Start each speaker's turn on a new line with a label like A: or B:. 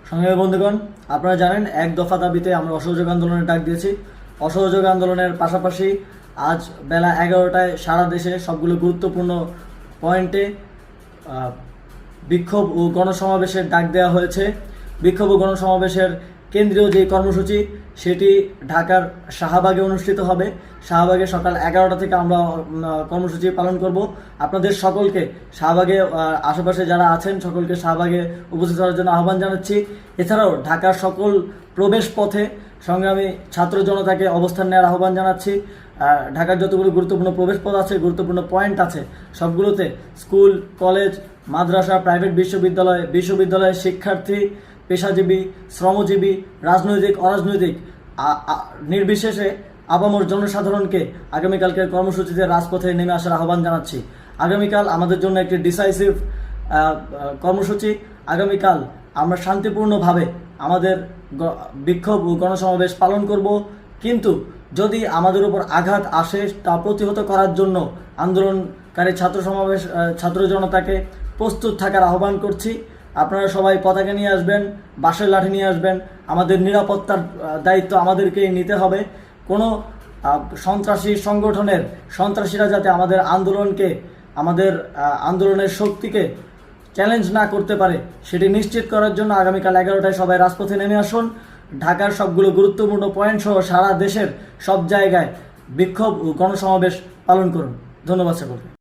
A: সংগ্রামী বন্ধুগণ, আপনারা জানেন এক দফা দাবিতে আমরা অসহযোগ আন্দোলনের ডাক দিয়েছি। অসহযোগ আন্দোলনের পাশাপাশি আজ বেলা 11টায় সারা দেশে সবগুলো গুরুত্বপূর্ণ পয়েন্টে বিক্ষোভ ও গণসমাবেশের ডাক দেওয়া হয়েছে। বিক্ষোভ ও গণসমাবেশের কেন্দ্রীয় যে কর্মসূচি সেটি ঢাকার শাহবাগে অনুষ্ঠিত হবে। শাহবাগে সকাল 11টা থেকে আমরা কর্মসূচি পালন করব। আপনাদের সকলকে শাহবাগে আশেপাশে যারা আছেন সকলকে শাহবাগে উপস্থিত হওয়ার জন্য আহ্বান জানাচ্ছি। এছাড়াও ঢাকার সকল প্রবেশ পথে সংগ্রামী ছাত্র জনতাকে অবস্থান নেওয়ার আহ্বান জানাচ্ছি। ঢাকার যতগুলো গুরুত্বপূর্ণ প্রবেশ পথ আছে, গুরুত্বপূর্ণ পয়েন্ট আছে, সবগুলোতে স্কুল, কলেজ, মাদ্রাসা, প্রাইভেট বিশ্ববিদ্যালয়ের শিক্ষার্থী, পেশাজীবী, শ্রমজীবী, রাজনৈতিক, অরাজনৈতিক নির্বিশেষে আপামর জনসাধারণকে আগামীকালকের কর্মসূচিতে রাজপথে নেমে আসার আহ্বান জানাচ্ছি। আগামীকাল আমাদের জন্য একটি ডিসাইসিভ কর্মসূচি। আগামীকাল আমরা শান্তিপূর্ণভাবে আমাদের বিক্ষোভ ও গণসমাবেশ পালন করব, কিন্তু যদি আমাদের উপর আঘাত আসে তা প্রতিহত করার জন্য আন্দোলনকারী ছাত্র জনতাকে প্রস্তুত থাকার আহ্বান করছি। আপনারা সবাই পতাকা নিয়ে আসবেন, বাঁশের লাঠি নিয়ে আসবেন। আমাদের নিরাপত্তার দায়িত্ব আমাদেরকেই নিতে হবে। কোনো সন্ত্রাসী সংগঠনের সন্ত্রাসীরা যাতে আমাদের আন্দোলনের শক্তিকে চ্যালেঞ্জ না করতে পারে সেটি নিশ্চিত করার জন্য আগামীকাল 11টায় সবাই রাজপথে নেমে আসুন। ঢাকার সবগুলো গুরুত্বপূর্ণ পয়েন্ট সহ সারা দেশের সব জায়গায় বিক্ষোভ ও গণসমাবেশ পালন করুন। ধন্যবাদ সকলকে।